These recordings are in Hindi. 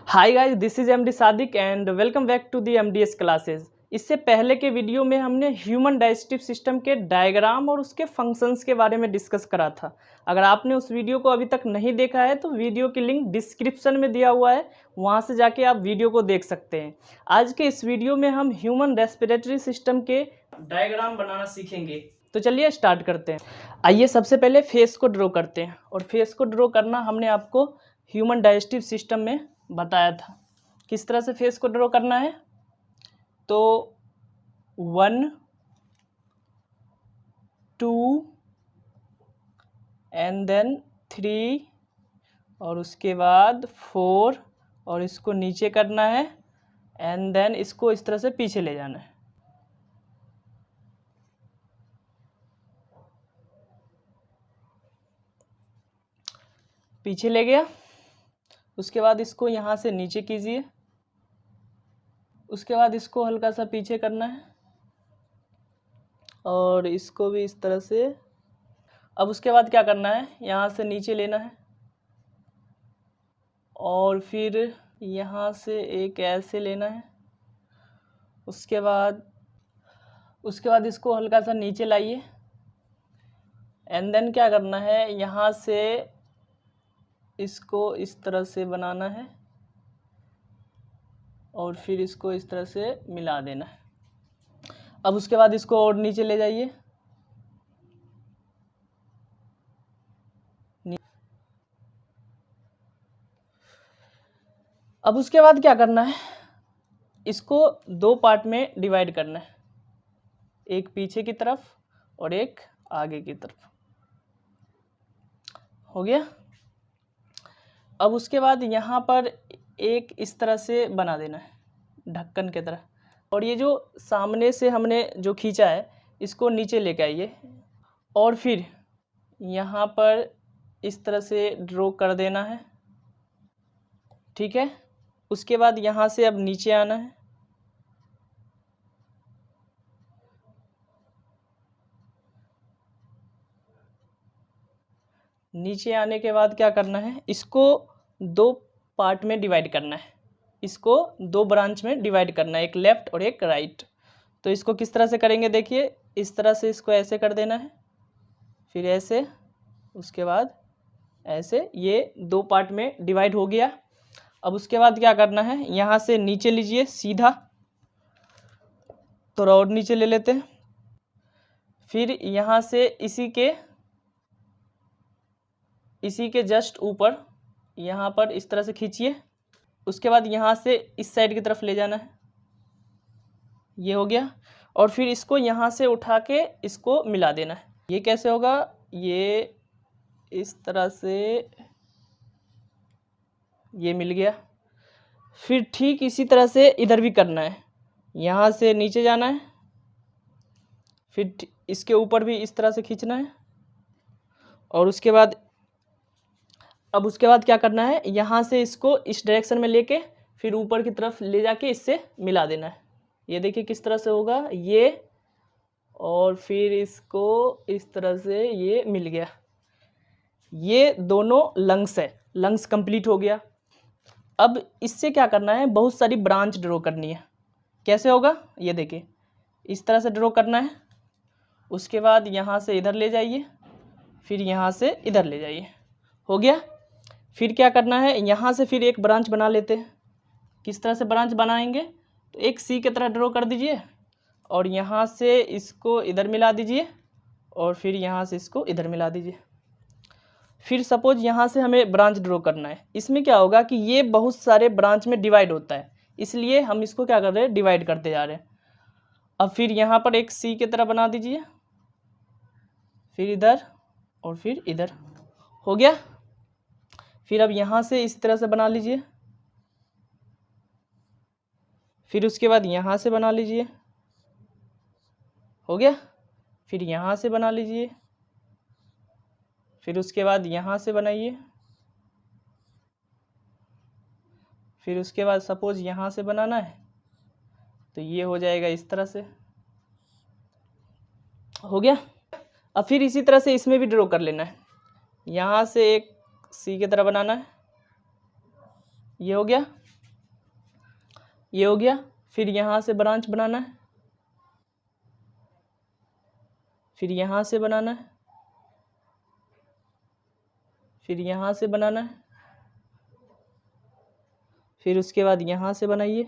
Hi guys, this is MD Sadiq and welcome back to the MDS classes. इससे पहले के वीडियो में हमने ह्यूमन डाइजेस्टिव सिस्टम के डायग्राम और उसके फंक्शंस के बारे में डिस्कस करा था। अगर आपने उस वीडियो को अभी तक नहीं देखा है तो वीडियो की लिंक डिस्क्रिप्शन में दिया हुआ है, वहाँ से जाके आप वीडियो को देख सकते हैं। आज के इस वीडियो में हम ह्यूमन रेस्पिरेटरी सिस्टम के डायग्राम बनाना सीखेंगे। तो चलिए स्टार्ट करते हैं। आइए सबसे पहले फेस को ड्रॉ करते हैं, और फेस को ड्रॉ करना हमने आपको ह्यूमन डाइजेस्टिव सिस्टम में बताया था। किस तरह से फेस को ड्रॉ करना है, तो 1 2 एंड देन 3 और उसके बाद 4 और इसको नीचे करना है एंड देन इसको इस तरह से पीछे ले जाना है। पीछे ले गया, उसके बाद इसको यहाँ से नीचे कीजिए, उसके बाद इसको हल्का सा पीछे करना है और इसको भी इस तरह से। अब उसके बाद क्या करना है, यहाँ से नीचे लेना है और फिर यहाँ से एक ऐसे लेना है। उसके बाद इसको हल्का सा नीचे लाइए एंड देन क्या करना है, यहाँ से इसको इस तरह से बनाना है और फिर इसको इस तरह से मिला देना है। अब उसके बाद इसको और नीचे ले जाइए, अब उसके बाद क्या करना है, इसको 2 पार्ट में डिवाइड करना है, एक पीछे की तरफ और एक आगे की तरफ। हो गया। अब उसके बाद यहाँ पर एक इस तरह से बना देना है ढक्कन की तरह, और ये जो सामने से हमने जो खींचा है इसको नीचे लेके आइए और फिर यहाँ पर इस तरह से ड्रॉ कर देना है। ठीक है। उसके बाद यहाँ से अब नीचे आना है, नीचे आने के बाद क्या करना है, इसको 2 पार्ट में डिवाइड करना है, इसको 2 ब्रांच में डिवाइड करना है, एक लेफ्ट और एक राइट। तो इसको किस तरह से करेंगे, देखिए इस तरह से इसको ऐसे कर देना है, फिर ऐसे, उसके बाद ऐसे, ये 2 पार्ट में डिवाइड हो गया। अब उसके बाद क्या करना है, यहाँ से नीचे लीजिए सीधा, थोड़ा और नीचे ले लेते हैं, फिर यहाँ से इसी के जस्ट ऊपर यहाँ पर इस तरह से खींचिए। उसके बाद यहाँ से इस साइड की तरफ ले जाना है, ये हो गया। और फिर इसको यहाँ से उठा के इसको मिला देना है। ये कैसे होगा, ये इस तरह से ये मिल गया। फिर ठीक इसी तरह से इधर भी करना है, यहाँ से नीचे जाना है, फिर इसके ऊपर भी इस तरह से खींचना है और उसके बाद अब उसके बाद क्या करना है, यहाँ से इसको इस डायरेक्शन में लेके फिर ऊपर की तरफ ले जाके इससे मिला देना है। ये देखिए किस तरह से होगा ये, और फिर इसको इस तरह से ये मिल गया। ये दोनों लंग्स है, लंग्स कंप्लीट हो गया। अब इससे क्या करना है, बहुत सारी ब्रांच ड्रॉ करनी है। कैसे होगा, ये देखिए इस तरह से ड्रॉ करना है। उसके बाद यहाँ से इधर ले जाइए, फिर यहाँ से इधर ले जाइए। हो गया। फिर क्या करना है, यहाँ से फिर एक ब्रांच बना लेते हैं। किस तरह से ब्रांच बनाएंगे, तो एक सी की तरह ड्रॉ कर दीजिए और यहाँ से इसको इधर मिला दीजिए और फिर यहाँ से इसको इधर मिला दीजिए। फिर सपोज यहाँ से हमें ब्रांच ड्रॉ करना है। इसमें क्या होगा कि ये बहुत सारे ब्रांच में डिवाइड होता है, इसलिए हम इसको क्या कर रहे हैं, डिवाइड करते जा रहे हैं। अब फिर यहाँ पर एक सी की तरह बना दीजिए, फिर इधर और फिर इधर। हो गया। फिर अब यहाँ से इस तरह से बना लीजिए, फिर उसके बाद यहाँ से बना लीजिए। हो गया। फिर यहाँ से बना लीजिए, फिर उसके बाद यहाँ से बनाइए, फिर उसके बाद सपोज यहाँ से बनाना है तो ये हो जाएगा इस तरह से। हो गया। अब फिर इसी तरह से इसमें भी ड्रॉ कर लेना है, यहाँ से एक सी की तरह बनाना है, ये हो गया। ये हो गया। फिर यहाँ से ब्रांच बनाना है, फिर यहाँ से बनाना है, फिर यहाँ से बनाना है, फिर उसके बाद यहाँ से बनाइए।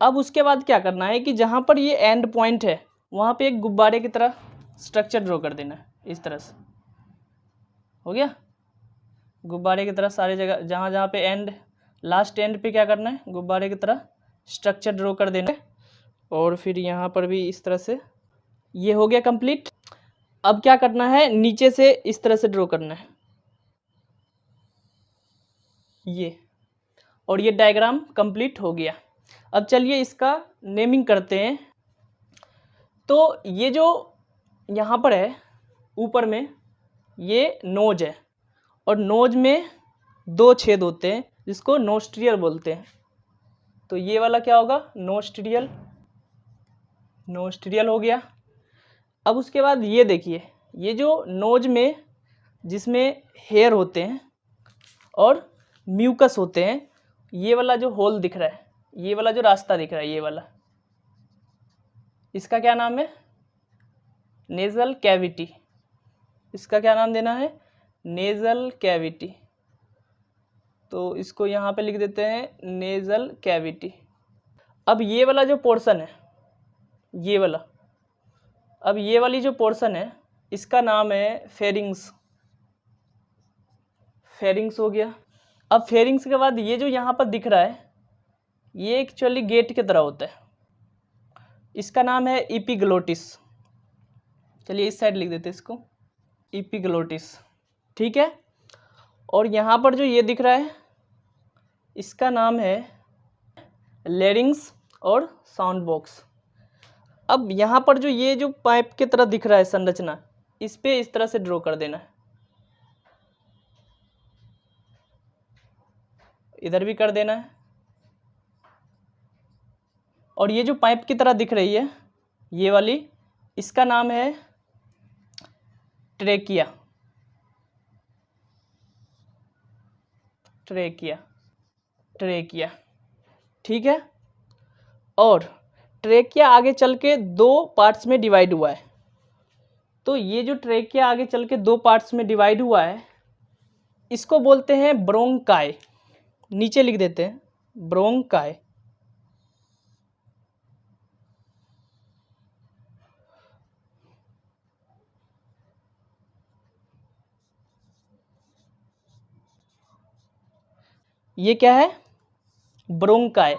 अब उसके बाद क्या करना है कि जहाँ पर ये एंड पॉइंट है वहाँ पे एक गुब्बारे की तरह स्ट्रक्चर ड्रॉ कर देना है, इस तरह से। हो गया, गुब्बारे की तरह सारे जगह जहाँ जहाँ पे एंड, लास्ट एंड पे क्या करना है, गुब्बारे की तरह स्ट्रक्चर ड्रॉ कर देना है। और फिर यहाँ पर भी इस तरह से। ये हो गया कंप्लीट। अब क्या करना है, नीचे से इस तरह से ड्रॉ करना है ये, और ये डायग्राम कंप्लीट हो गया। अब चलिए इसका नेमिंग करते हैं। तो ये जो यहाँ पर है ऊपर में, ये नोज है, और नोज में 2 छेद होते हैं जिसको नोस्ट्रियल बोलते हैं। तो ये वाला क्या होगा, नोस्ट्रियल, नोस्ट्रियल हो गया। अब उसके बाद ये देखिए, ये जो नोज में जिसमें हेयर होते हैं और म्यूकस होते हैं, ये वाला जो होल दिख रहा है, ये वाला जो रास्ता दिख रहा है, ये वाला, इसका क्या नाम है, नेजल कैविटी। इसका क्या नाम देना है, नेजल कैविटी। तो इसको यहाँ पे लिख देते हैं नेजल कैविटी। अब ये वाला जो पोर्शन है, ये वाला, अब ये वाली जो पोर्शन है इसका नाम है फेरिंग्स। फेरिंग्स हो गया। अब फेरिंग्स के बाद ये जो यहाँ पर दिख रहा है, ये एक्चुअली गेट की तरह होता है, इसका नाम है इपिग्लोटिस। चलिए इस साइड लिख देते हैं इसको, इपिग्लोटिस। ठीक है। और यहाँ पर जो ये दिख रहा है इसका नाम है लेरिंग्स और साउंड बॉक्स। अब यहाँ पर जो ये जो पाइप की तरह दिख रहा है संरचना, इस पे इस तरह से ड्रॉ कर देना है, इधर भी कर देना है। और ये जो पाइप की तरह दिख रही है ये वाली, इसका नाम है ट्रेकिया। Trachea, trachea. ठीक है। और ट्रेकिया आगे चल के 2 पार्ट्स में डिवाइड हुआ है। तो ये जो ट्रेकिया आगे चल के 2 पार्ट्स में डिवाइड हुआ है, इसको बोलते हैं ब्रोंकाई। नीचे लिख देते हैं ब्रोंकाई। ये क्या है, ब्रोंकाई।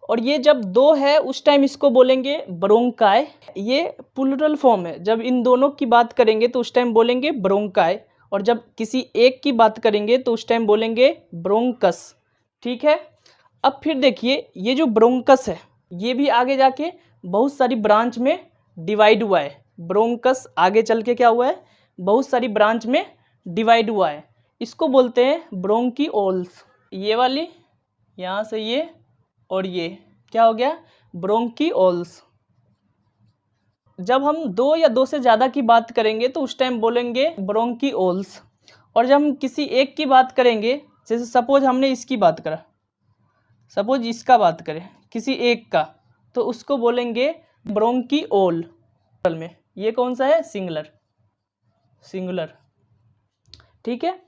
और ये जब 2 है उस टाइम इसको बोलेंगे ब्रोंकाई। ये प्लूरल फॉर्म है, जब इन दोनों की बात करेंगे तो उस टाइम बोलेंगे ब्रोंकाई, और जब किसी एक की बात करेंगे तो उस टाइम बोलेंगे ब्रोंकस। ठीक है। अब फिर देखिए, ये जो ब्रोंकस है ये भी आगे जाके बहुत सारी ब्रांच में डिवाइड हुआ है। ब्रोंकस आगे चल के क्या हुआ है, बहुत सारी ब्रांच में डिवाइड हुआ है। इसको बोलते हैं ब्रोंकीओल्स। ये वाली यहाँ से ये, और ये क्या हो गया, ब्रोंकीओल्स। जब हम 2 या 2 से ज़्यादा की बात करेंगे तो उस टाइम बोलेंगे ब्रोंकीओल्स। और जब हम किसी एक की बात करेंगे, जैसे सपोज हमने इसकी बात करा, सपोज इसका बात करें किसी एक का, तो उसको बोलेंगे ब्रोंकीओल में। ये कौन सा है, सिंगुलर, सिंगुलर। ठीक है।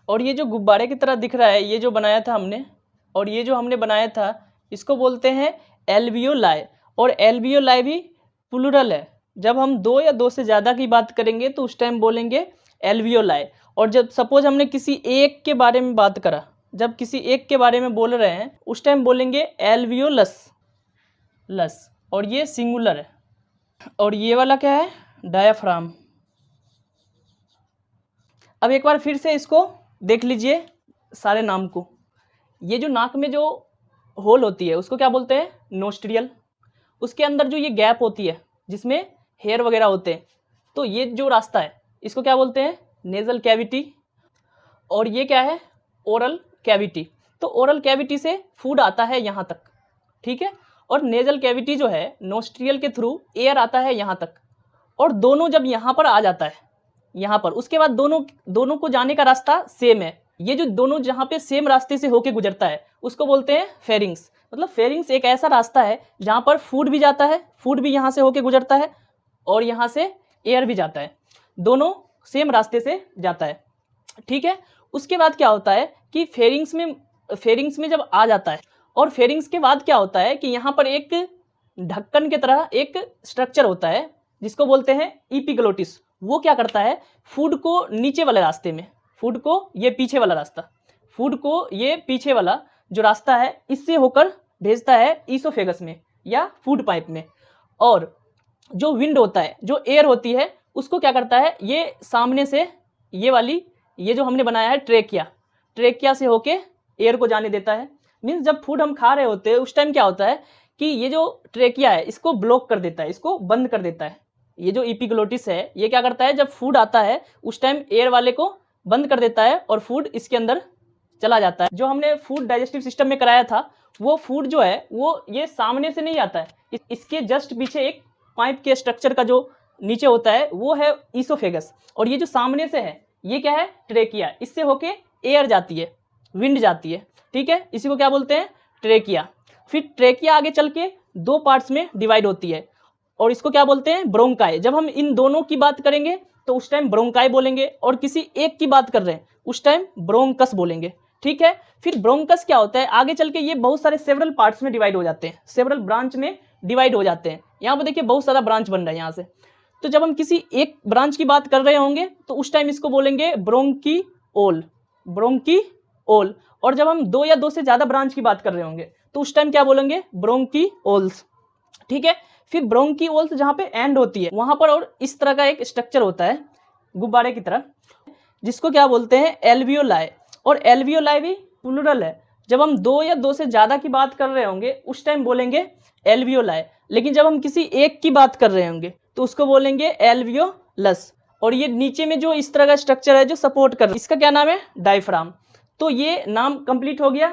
और ये जो गुब्बारे की तरह दिख रहा है, ये जो बनाया था हमने, और ये जो हमने बनाया था, इसको बोलते हैं एल्वियोलाई। और एल्वियोलाई भी प्लूरल है। जब हम 2 या 2 से ज़्यादा की बात करेंगे तो उस टाइम बोलेंगे एल्वियोलाई। और जब सपोज हमने किसी एक के बारे में बात करा, जब किसी एक के बारे में बोल रहे हैं उस टाइम बोलेंगे एल्वियोलस, लस। और ये सिंगुलर है। और ये वाला क्या है, डायाफ्राम। अब एक बार फिर से इसको देख लीजिए सारे नाम को। ये जो नाक में जो होल होती है उसको क्या बोलते हैं, नोस्ट्रियल। उसके अंदर जो ये गैप होती है जिसमें हेयर वगैरह होते हैं, तो ये जो रास्ता है इसको क्या बोलते हैं, नेजल कैविटी। और ये क्या है, ओरल कैविटी। तो ओरल कैविटी से फूड आता है यहाँ तक। ठीक है। और नेजल कैविटी जो है, नोस्ट्रियल के थ्रू एयर आता है यहाँ तक। और दोनों जब यहाँ पर आ जाता है, यहाँ पर, उसके बाद दोनों को जाने का रास्ता सेम है। ये जो दोनों जहाँ पे सेम रास्ते से होके गुजरता है उसको बोलते हैं फेरिंग्स। मतलब फेरिंग्स एक ऐसा रास्ता है जहाँ पर फूड भी जाता है, फूड भी यहाँ से होके गुजरता है और यहाँ से एयर भी जाता है, दोनों सेम रास्ते से जाता है। ठीक है, उसके बाद क्या होता है कि फेरिंग्स में जब आ जाता है और फेरिंग्स के बाद क्या होता है कि यहाँ पर एक ढक्कन की तरह एक स्ट्रक्चर होता है जिसको बोलते हैं इपिग्लोटिस। वो क्या करता है, फूड को नीचे वाले रास्ते में, फूड को ये पीछे वाला रास्ता, फूड को ये पीछे वाला जो रास्ता है इससे होकर भेजता है ईसोफेगस में या फूड पाइप में। और जो विंड होता है, जो एयर होती है, उसको क्या करता है, ये सामने से ये वाली, ये जो हमने बनाया है ट्रेकिया से होके एयर को जाने देता है। मीन्स जब फूड हम खा रहे होते हैं उस टाइम क्या होता है कि ये जो ट्रेकिया है इसको ब्लॉक कर देता है, इसको बंद कर देता है। ये जो इपिग्लोटिस है ये क्या करता है, जब फूड आता है उस टाइम एयर वाले को बंद कर देता है और फूड इसके अंदर चला जाता है। जो हमने फूड डाइजेस्टिव सिस्टम में कराया था वो फूड जो है वो ये सामने से नहीं आता है, इसके जस्ट पीछे एक पाइप के स्ट्रक्चर का जो नीचे होता है वो है ईसोफेगस, और ये जो सामने से है ये क्या है, ट्रेकिया। इससे होके एयर जाती है, विंड जाती है। ठीक है, इसी को क्या बोलते हैं, ट्रेकिया। फिर ट्रेकिया आगे चल के दो पार्ट्स में डिवाइड होती है और इसको क्या बोलते हैं, ब्रोंकाई। जब हम इन दोनों की बात करेंगे तो उस टाइम ब्रोंकाई बोलेंगे और किसी एक की बात कर रहे हैं उस टाइम ब्रोंकस बोलेंगे। ठीक है, फिर ब्रोंकस क्या होता है, आगे चल के ये बहुत सारे सेवरल पार्ट्स में डिवाइड हो जाते हैं, सेवरल ब्रांच में डिवाइड हो जाते हैं। यहाँ पर देखिए बहुत सारा ब्रांच बन रहा है यहाँ से। तो जब हम किसी एक ब्रांच की बात कर रहे होंगे तो उस टाइम इसको बोलेंगे ब्रोंकीओल, ब्रोंकीओल। और जब हम दो या दो से ज़्यादा ब्रांच की बात कर रहे होंगे तो उस टाइम क्या बोलेंगे, ब्रोंकीओल्स। ठीक है, फिर ब्रोंकीओल्स जहाँ पे एंड होती है वहाँ पर और इस तरह का एक स्ट्रक्चर होता है गुब्बारे की तरह, जिसको क्या बोलते हैं, एल्वियोलाई। और एल्वियोलाई भी प्लूरल है। जब हम दो या दो से ज़्यादा की बात कर रहे होंगे उस टाइम बोलेंगे एल्वियोलाई, लेकिन जब हम किसी एक की बात कर रहे होंगे तो उसको बोलेंगे एल्वियोलस। और ये नीचे में जो इस तरह का स्ट्रक्चर है जो सपोर्ट कर रहा है इसका क्या नाम है, डायफ्राम। तो ये नाम कंप्लीट हो गया।